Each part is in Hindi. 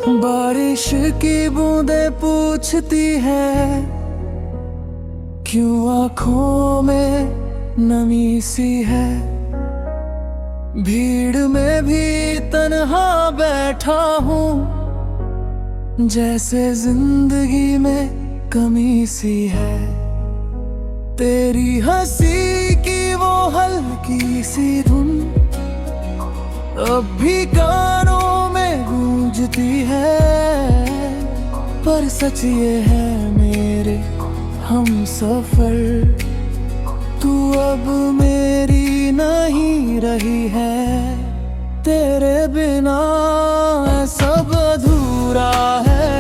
बारिश की बूंदें पूछती है, क्यों आंखों में नमी सी है। भीड़ में भी तन्हा बैठा हूँ, जैसे जिंदगी में कमी सी है। तेरी हंसी की वो हल्की सी धुन अब भी कानों में गूंजती है। पर सच ये है मेरे हम सफर, तू अब मेरी नहीं रही है। तेरे बिना सब अधूरा है,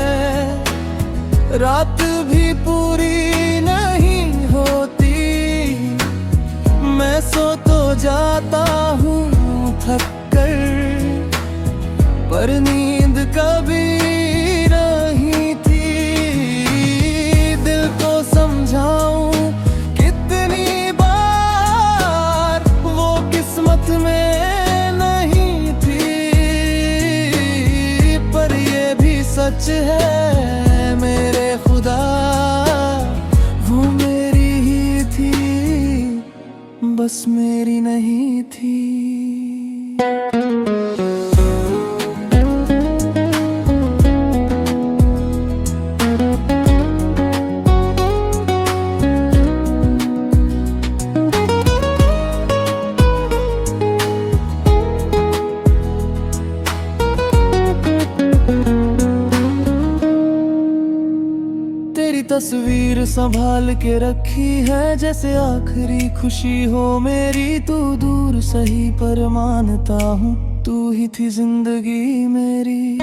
रात भी पूरी नहीं होती। मैं सो तो जाता हूँ थक कर, पर नींद कभी नहीं थी। दिल को समझाऊं कितनी बार, वो किस्मत में नहीं थी। पर ये भी सच है मेरे खुदा, वो मेरी ही थी, बस मेरी नहीं थी। तेरी तस्वीर संभाल के रखी है, जैसे आखिरी खुशी हो मेरी। तू दूर सही पर मानता हूँ, तू ही थी जिंदगी मेरी।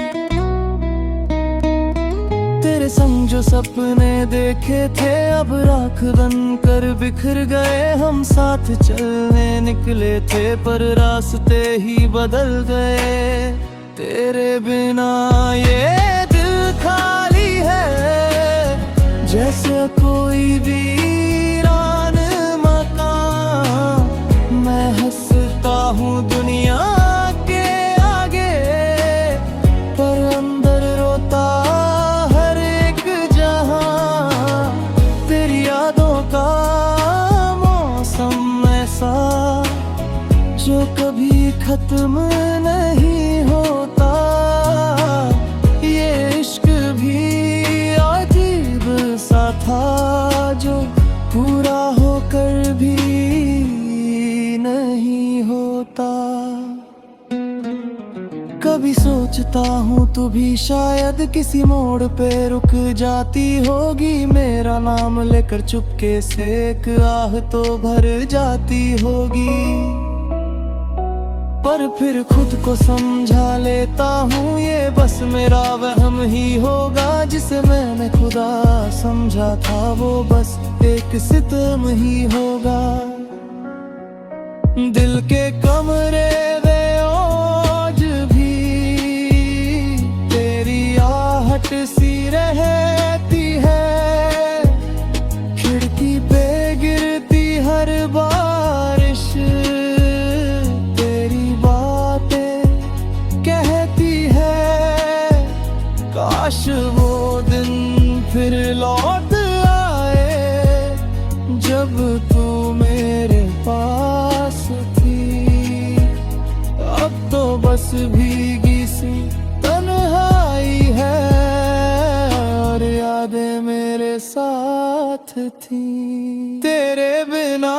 तेरे संग जो सपने देखे थे, अब राख बन कर बिखर गए। हम साथ चलने निकले थे, पर रास्ते ही बदल गए। तेरे बिना ये दिल खाली है, जैसे कोई वीरान मकान। मैं हंसता हूँ दुनिया के आगे, पर अंदर रोता हर एक जहां। तेरी यादों का मौसम ऐसा, जो कभी खत्म नहीं होता। ये इश्क भी था, जो पूरा होकर भी नहीं होता। कभी सोचता हूँ तू भी शायद किसी मोड़ पे रुक जाती होगी। मेरा नाम लेकर चुपके से एक आह तो भर जाती होगी। पर फिर खुद को समझा लेता हूँ, ये बस मेरा वहम ही होगा। जिसे मैंने खुदा समझा था, वो बस एक सितम ही होगा। दिल के कमरे में आज भी तेरी आहट सी रहती है। खिड़की पे गिरती हर बारिश, काश वो दिन फिर लौट आए, जब तू मेरे पास थी। अब तो बस भीगी सी तन्हाई है, और यादें मेरे साथ थी। तेरे बिना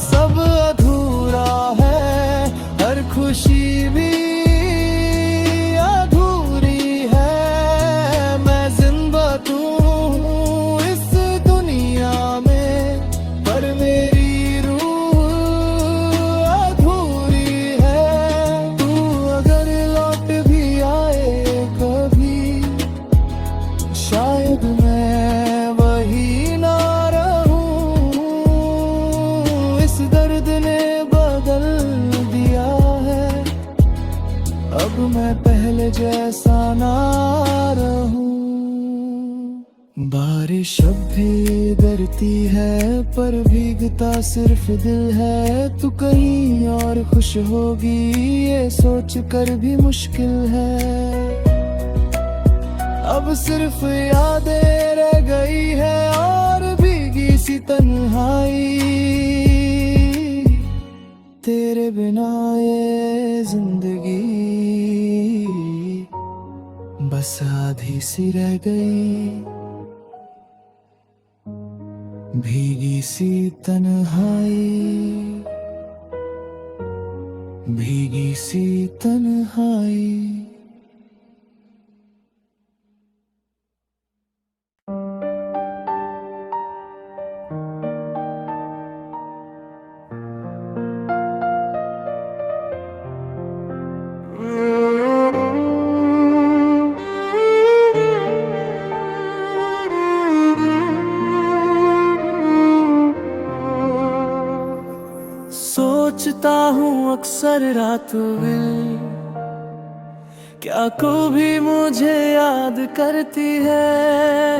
सब अधूरा है, हर खुशी भी मैं पहले जैसा ना रहूं। बारिश अब भी गिरती है, पर भीगता सिर्फ दिल है। तू कहीं और खुश होगी, ये सोच कर भी मुश्किल है। अब सिर्फ यादें रह गई है और भीगी सी तन्हाई। तेरे बिना ये जिंदगी बस आधी सी रह गई, भीगी सी तन्हाई, भीगी सी तन्हाई। सोचता हूँ अक्सर रातों में, क्या कभी मुझे याद करती है,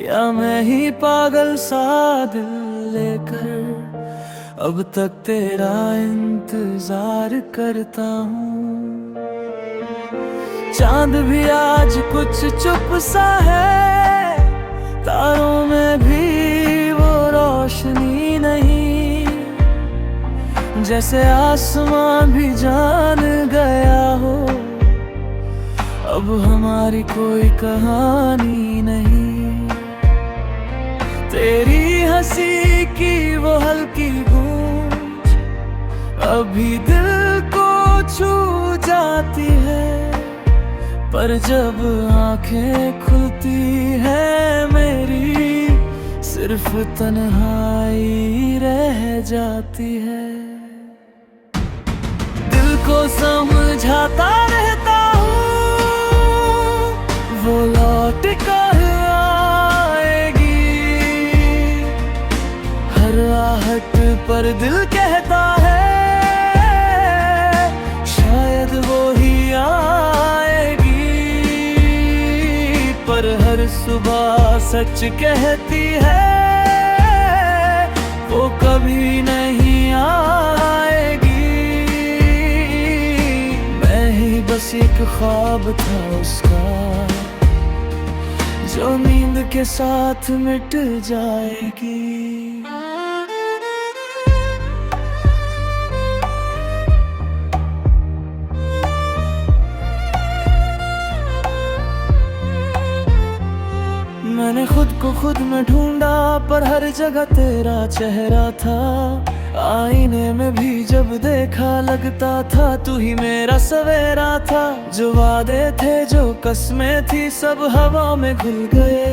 या मैं ही पागल सा दिल लेकर अब तक तेरा इंतजार करता हूँ। चांद भी आज कुछ चुप सा है, तारों में भी वो रोशनी नहीं, जैसे आसमां भी जान गया हो अब हमारी कोई कहानी नहीं। तेरी हंसी की वो हल्की गूंज अभी दिल को छू जाती है, पर जब आंखें खुलती है मेरी सिर्फ तन्हाई रह जाती है। दिल को समझाता रहता हूँ वो लौट कर आएगी, हर आहट पर दिल कहता है शायद वो ही आएगी, पर हर सुबह सच कहती है वो कभी नहीं आएगी। बस एक ख्वाब था उसका जो नींद के साथ मिट जाएगी। मैंने खुद को खुद में ढूंढा पर हर जगह तेरा चेहरा था, आईने में भी जब देखा लगता था तू ही मेरा सवेरा था। जो वादे थे जो कस्में थी सब हवा में घुल गए,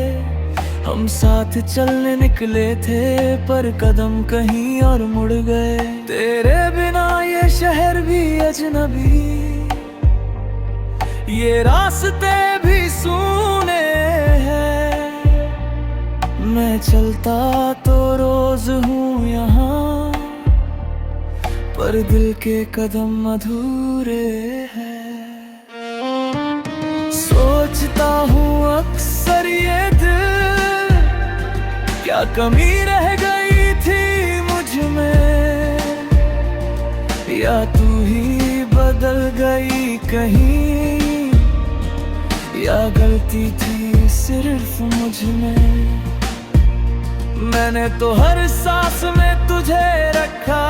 हम साथ चलने निकले थे पर कदम कहीं और मुड़ गए। तेरे बिना ये शहर भी अजनबी, ये रास्ते भी सूने हैं, मैं चलता तो रोज हूँ यहाँ पर दिल के कदम अधूरे हैं। सोचता हूँ अक्सर ये दिल क्या कमी रह गई थी मुझ में, या तू ही बदल गई कहीं, या गलती थी सिर्फ मुझ में। मैंने तो हर सांस में तुझे रखा,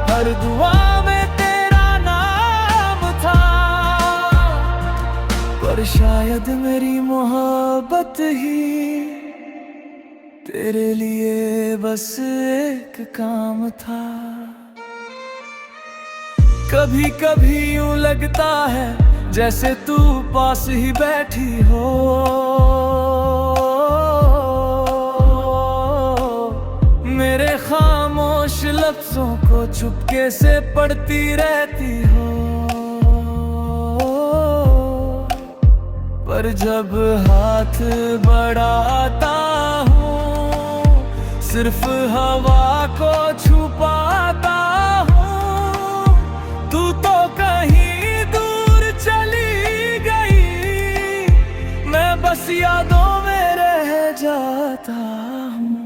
हर दुआ में तेरा नाम था, पर शायद मेरी मोहब्बत ही तेरे लिए बस एक काम था। कभी कभी यूं लगता है जैसे तू पास ही बैठी हो, मेरे खामोश लफ्जों को चुपके से पढ़ती रहती हो, पर जब हाथ बढ़ाता हूँ सिर्फ हवा को छुपाता हूँ, तू तो कहीं दूर चली गई, मैं बस यादों में रह जाता हूँ।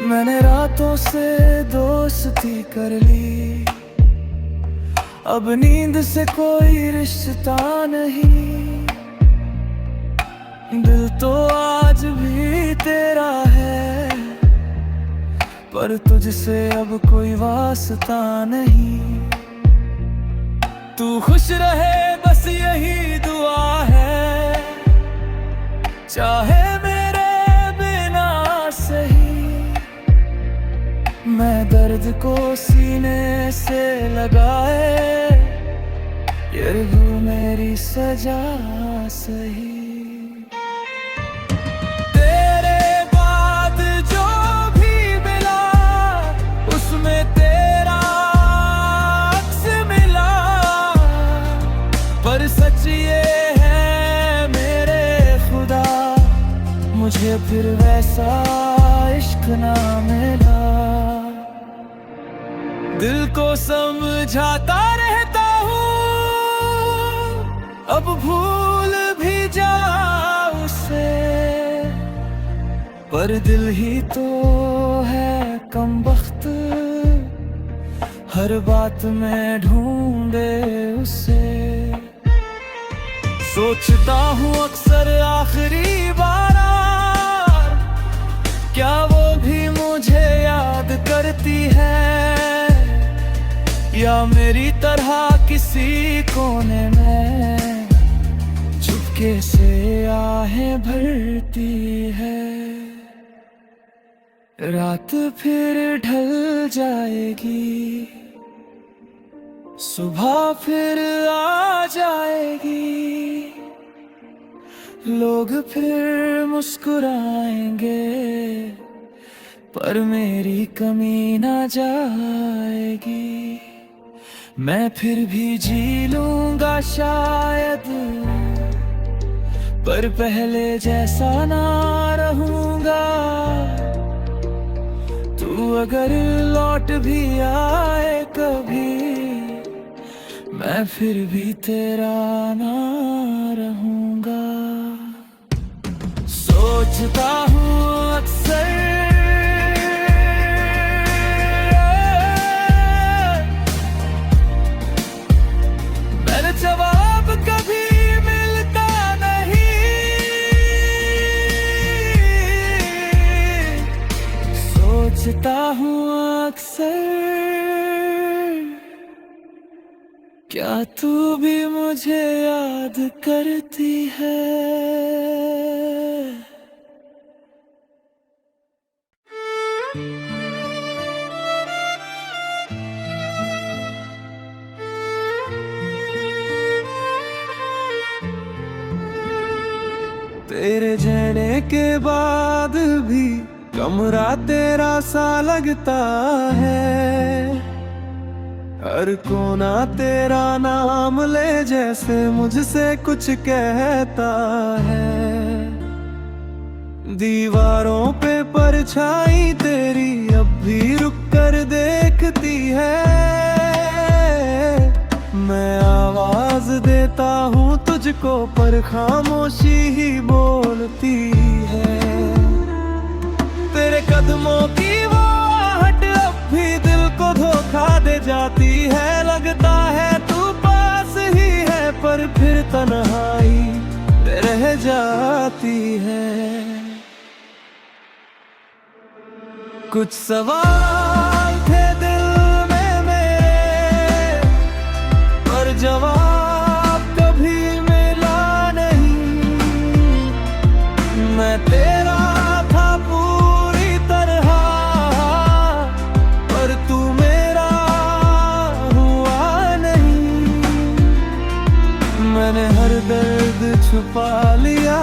मैंने रातों से दोस्ती कर ली, अब नींद से कोई रिश्ता नहीं, दिल तो आज भी तेरा है, पर तुझसे अब कोई वास्ता नहीं। तू खुश रहे बस यही दुआ है, चाहे मेरे बिना सही। मैं दर्द को सीने से लगाए, ये रही मेरी सजा सही। तेरे बाद जो भी मिला उसमें तेरा अक्स मिला, पर सच ये है मेरे खुदा, मुझे फिर वैसा इश्क ना मिला। दिल को समझाता रहता हूँ, अब भूल भी जाऊं उसे, पर दिल ही तो है कमबख्त, हर बात में ढूंढे उसे। सोचता हूँ अक्सर आखिरी बार, क्या वो भी मुझे याद करती है, या मेरी तरह किसी कोने में चुपके से आहें भरती है। रात फिर ढल जाएगी, सुबह फिर आ जाएगी, लोग फिर मुस्कुराएंगे, पर मेरी कमी ना जाएगी। मैं फिर भी जी लूंगा शायद, पर पहले जैसा ना रहूंगा। तू अगर लौट भी आए कभी, मैं फिर भी तेरा ना रहूंगा। सोचता हूँ अक्सर, मेरे जवाब कभी मिलता नहीं। सोचता हूँ अक्सर, क्या तू भी मुझे याद करती है। तेरे जाने के बाद भी कमरा तेरा सा लगता है, हर कोना तेरा नाम ले जैसे मुझसे कुछ कहता है। दीवारों पे परछाई तेरी अब भी रुक कर देखती है, मैं आवाज देता हूँ तुझको पर खामोशी ही बोलती है। तेरे कदमों की वो आहट अब भी दिल को धोखा दे जाती है, लगता है तू पास ही है पर फिर तन्हाई रह जाती है। कुछ सवाल थे दिल में मेरे, पर जवाब कभी मिला नहीं। मैं तेरा था पूरी तरह, पर तू मेरा हुआ नहीं। मैंने हर दर्द छुपा लिया,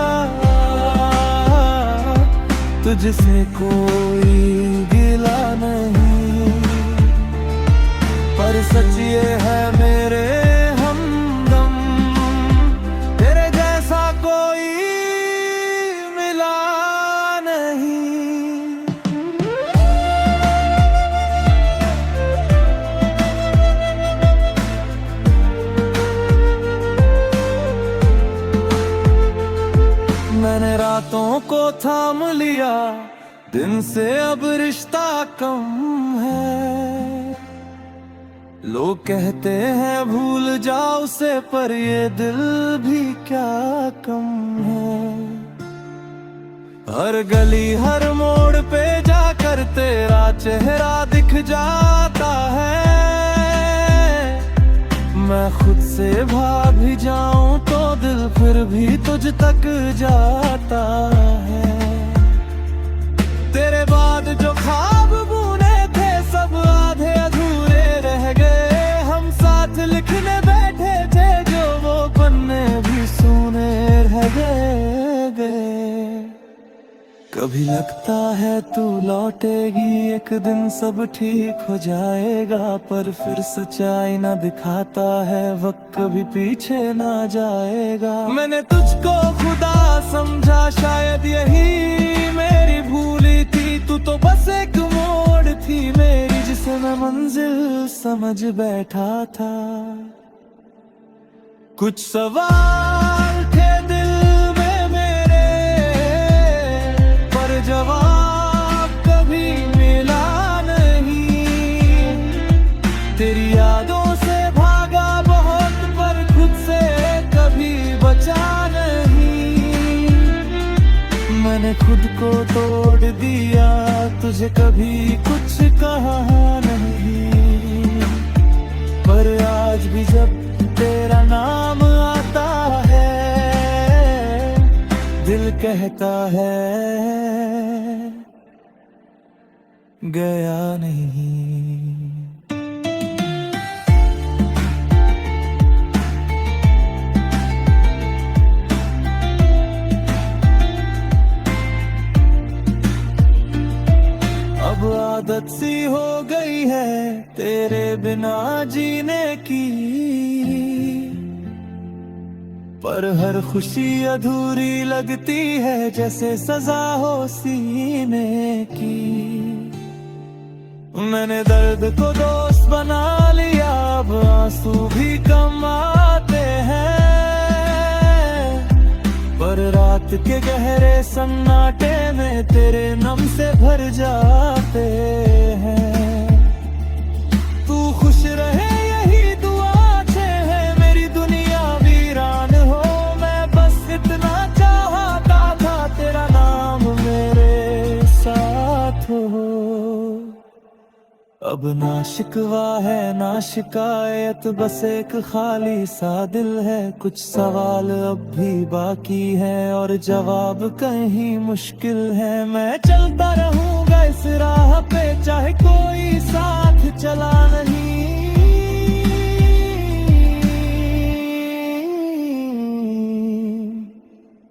तुझसे कोई गिला नहीं, पर सच ये है मेरे हमदम, तेरे जैसा कोई मिला नहीं। मैंने रातों को थाम लिया, दिन से अब रिश्ता कम है। लोग कहते हैं भूल जाओ उसे, पर ये दिल भी क्या कम है। हर गली हर मोड़ पे जाकर तेरा चेहरा दिख जाता है। मैं खुद से भाग भी जाऊं तो दिल फिर भी तुझ तक जाता है। तेरे बाद जो ख्वाब बुने थे सब आधे अधूरे रह गए। हम साथ लिखने बैठे थे जो वो पन्ने भी सूने रह गए। कभी लगता है तू लौटेगी एक दिन सब ठीक हो जाएगा, पर फिर सच्चाई ना दिखाता है वक्त कभी पीछे ना जाएगा। मैंने तुझको खुदा समझा शायद यही मेरी भूली थी, तू तो बस एक मोड़ थी मेरी जिसे मैं मंजिल समझ बैठा था। कुछ सवाल थे दिल में मेरे, पर जवाब कभी मिला नहीं। तेरी यादों से भागा बहुत पर खुद से कभी बचा नहीं। मैंने खुद को तोड़ दिया, तुझे कभी कुछ कहा नहीं। पर आज भी जब तेरा नाम आता है दिल कहता है गया नहीं। अब आदत सी हो गई है तेरे बिना जीने की, पर हर खुशी अधूरी लगती है जैसे सजा हो सीने की। मैंने दर्द को दोस्त बना लिया, अब आंसू भी कम आते हैं। पर रात के गहरे सन्नाटे में तेरे नम से भर जाते हैं। तू खुश रहे यही दुआ है मेरी दुनिया वीरान हो। मैं बस इतना चाहता था तेरा नाम मेरे साथ हो। अब ना शिकवा है ना शिकायत, बस एक खाली सा दिल है। कुछ सवाल अब भी बाकी है और जवाब कहीं मुश्किल है। मैं चलता रहूंगा इस राह पे चाहे कोई साथ चला नहीं।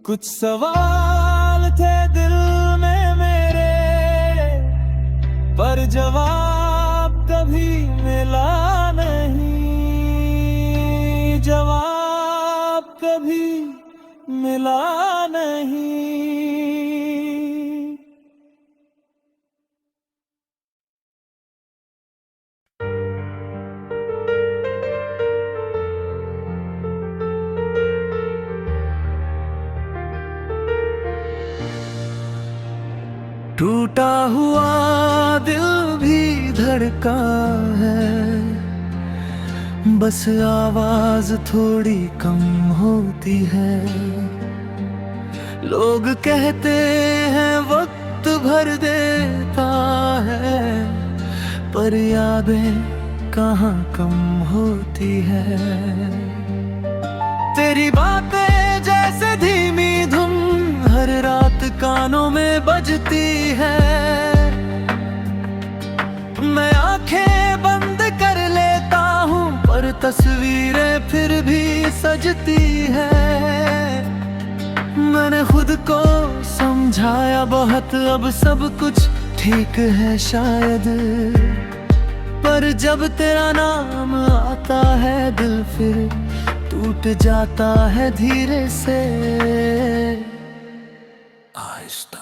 कुछ सवाल थे दिल में मेरे, पर जवाब कभी मिला नहीं। जवाब कभी मिला नहीं। टूटा हुआ दिल भी धड़का है, बस आवाज थोड़ी कम होती है। लोग कहते हैं वक्त भर देता है, पर यादें कहाँ कम होती है। तेरी बातें जैसे धीमी धुन हर रात कानों में बजती है। मैं आंखें बंद कर लेता हूँ पर तस्वीरें फिर भी सजती है। मैंने खुद को समझाया बहुत, अब सब कुछ ठीक है शायद। पर जब तेरा नाम आता है दिल फिर टूट जाता है धीरे से आहिस्ता।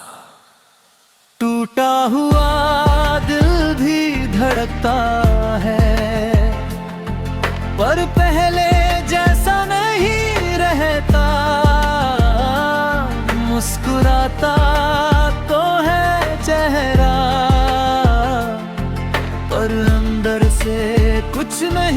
टूटा हुआ दिल भी धड़कता है, पर पहले जैसा नहीं रहता। मुस्कुराता तो है चेहरा, पर अंदर से कुछ नहीं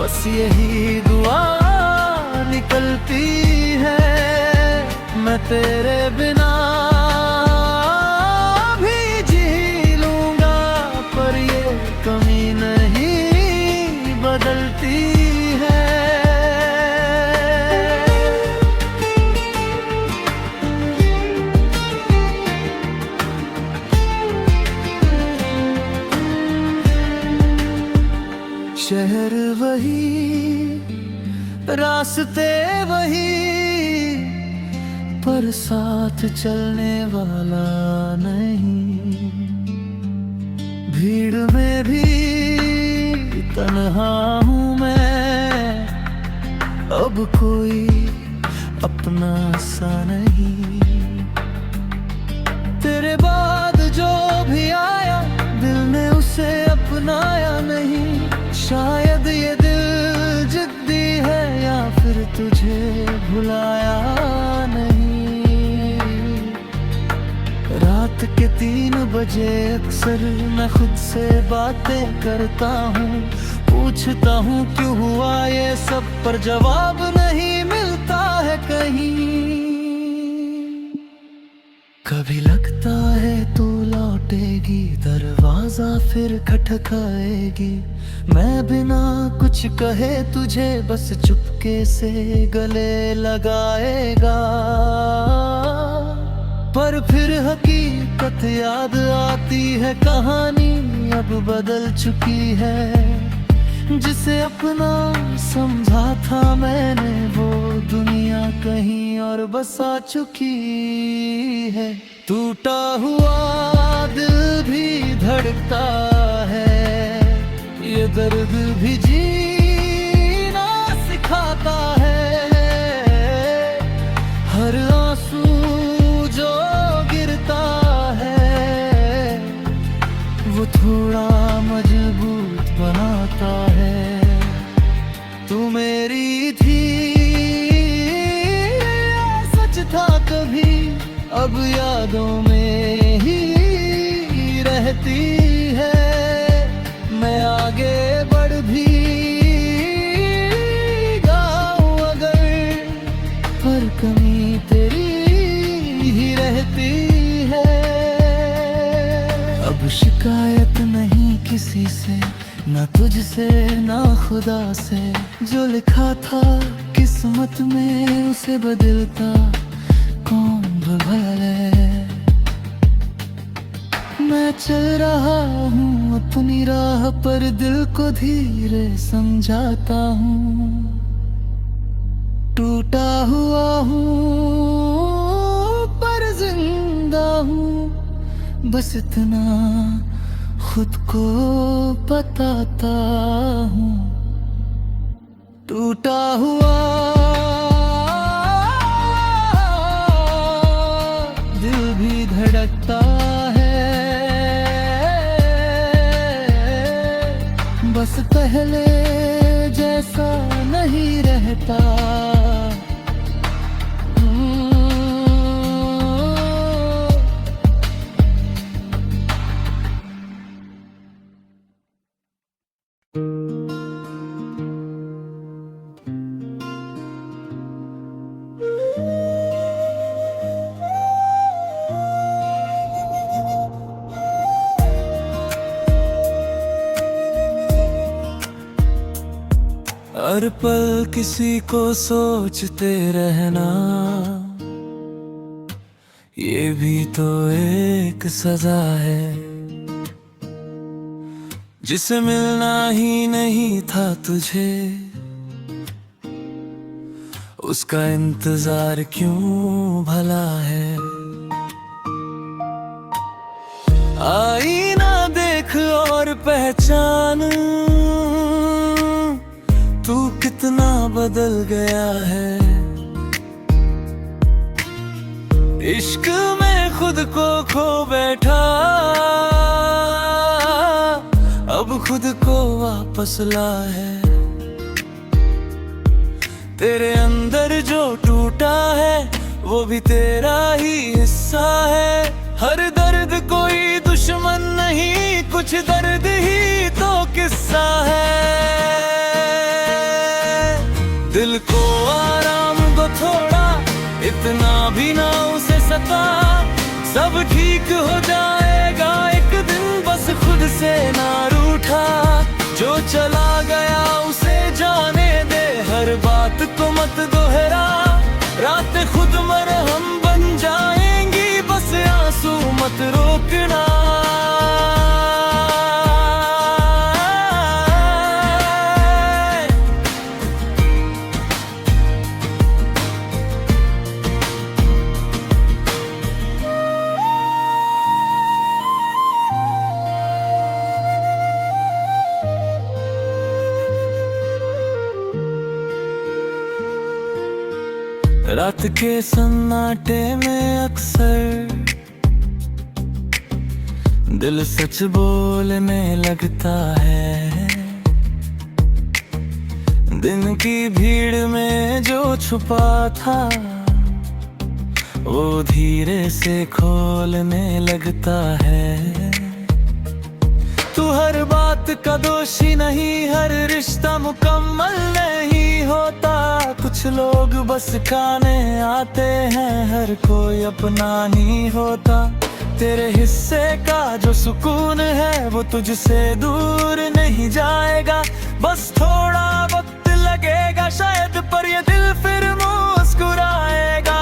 बस यही दुआ निकलती है। मैं तेरे बिना भी जी लूंगा, पर ये कमी नहीं बदलती है। शहर वही, रास्ते वही, पर साथ चलने वाला नहीं। भीड़ में भी तन्हा हूँ मैं, अब कोई अपना सा नहीं। तेरे बाद जो भी आया, दिल ने उसे अपनाया नहीं। शायद ये दिल जिद्दी है, या फिर तुझे भुलाया नहीं। रात के 3 बजे अक्सर मैं खुद से बातें करता हूँ। पूछता हूँ क्यों हुआ ये सब, पर जवाब नहीं मिलता है कहीं। कभी लगता है तू लौटेगी, दरवाजा फिर खटखटाएगी। मैं बिना कुछ कहे तुझे बस चुपके से गले लगाएगा। पर फिर हकीकत याद आती है, कहानी अब बदल चुकी है। जिसे अपना समझा था मैंने, वो दुनिया कहीं और बसा चुकी है। टूटा हुआ दिल भी धड़कता है, ये दर्द भी जीना सिखाता है। हर आंसू जो गिरता है, वो थोड़ा मजबूत बनाता है। तू मेरी थी, सच था कभी, अब यादों में ही रहती है। मैं आगे बढ़ भी गाऊं अगर, पर कमी तेरी ही रहती है। अब शिकायत नहीं किसी से, ना तुझसे ना खुदा से। जो लिखा था किस्मत में, उसे बदलता कौन भले। मैं चल रहा हूँ अपनी राह, पर दिल को धीरे समझाता हूँ। टूटा हुआ हूँ पर जिंदा हूँ, बस इतना खुद को बताता हूँ। टूटा हुआ दिल भी धड़कता है, बस पहले जैसा नहीं रहता। हर पल किसी को सोचते रहना, ये भी तो एक सजा है। जिसे मिलना ही नहीं था तुझे, उसका इंतजार क्यों भला है। आईना देख और पहचान, तू कितना बदल गया है। इश्क में खुद को खो बैठा, अब खुद को वापस ला है। तेरे अंदर जो टूटा है, वो भी तेरा ही हिस्सा है। हर दर्द कोई दुश्मन नहीं, कुछ दर्द ही तो किस्सा है। कभी ना उसे सता, सब ठीक हो जाएगा एक दिन, बस खुद से ना रूठा। जो चला गया उसे जाने दे, हर बात को मत दोहरा, रात खुद मरहम बन जाएंगी, बस आंसू मत रोकना। रात के सन्नाटे में अक्सर दिल सच बोलने लगता है, दिन की भीड़ में जो छुपा था वो धीरे से खोलने लगता है। तू हर बात का दोषी नहीं, हर रिश्ता मुकम्मल नहीं होता, कुछ लोग बस खाने आते हैं, हर कोई अपना नहीं होता। तेरे हिस्से का जो सुकून है वो तुझसे दूर नहीं जाएगा, बस थोड़ा वक्त लगेगा शायद, पर ये दिल फिर मुस्कुराएगा।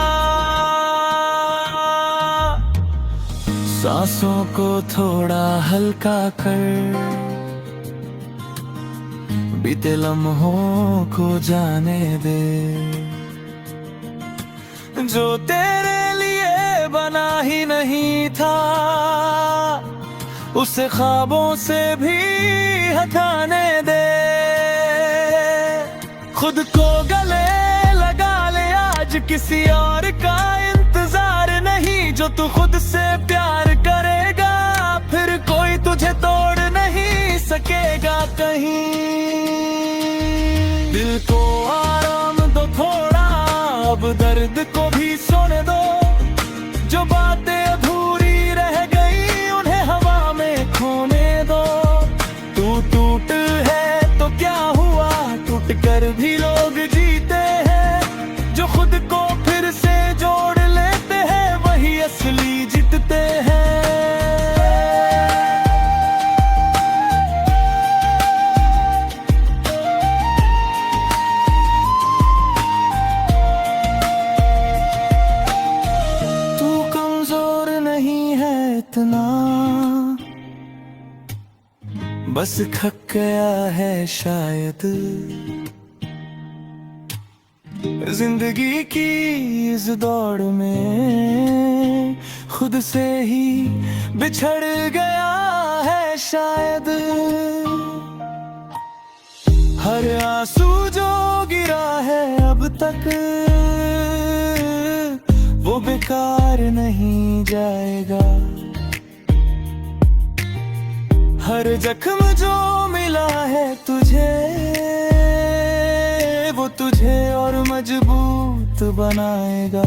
सांसों को थोड़ा हल्का कर, बीते लम्हों को जाने दे, जो तेरे लिए बना ही नहीं था उसे ख्वाबों से भी हटाने दे। खुद को गले लगा ले आज, किसी और का इंतजार नहीं, जो तू खुद से प्यार करेगा फिर कोई तुझे तोड़ नहीं सकेगा कहीं। दिल को आराम दो थोड़ा, अब दर्द को भी सोने दो, जो बातें अधूरी रह गई उन्हें हवा में खोने दो। तू टूट है तो क्या हुआ, टूट कर भी लोग जीते हैं, जो खुद को फिर से जोड़ लेते हैं वही असली जीतते हैं। इतना बस थक गया है शायद, जिंदगी की इस दौड़ में खुद से ही बिछड़ गया है शायद। हर आंसू जो गिरा है अब तक वो बेकार नहीं जाएगा, हर जख्म जो मिला है तुझे वो तुझे और मजबूत बनाएगा।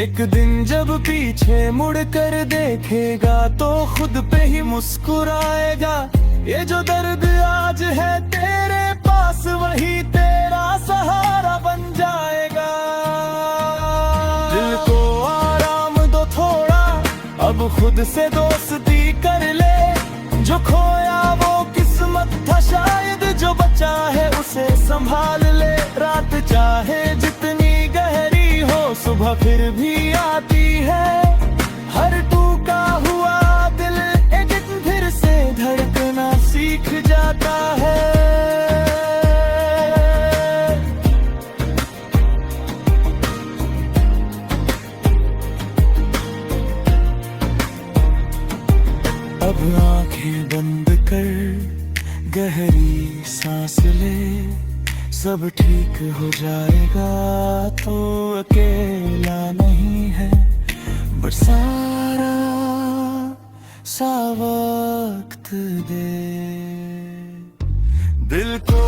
एक दिन जब पीछे मुड़ कर देखेगा तो खुद पे ही मुस्कुराएगा। ये जो दर्द आज है तेरे पास वही तेरा सहारा बन जाएगा। दिल को आराम दो थोड़ा, अब खुद से दोस्ती कर ले, जो खोया वो किस्मत था शायद, जो बचा है उसे संभाल ले। रात चाहे जितनी गहरी हो सुबह फिर भी आती है, हर टूटा हुआ दिल एक दिन फिर से धड़कना सीख जाता है। अब आंखें बंद कर गहरी सांस ले, सब ठीक हो जाएगा। तो अकेला नहीं है बट सारा सा वक्त दे, दिल को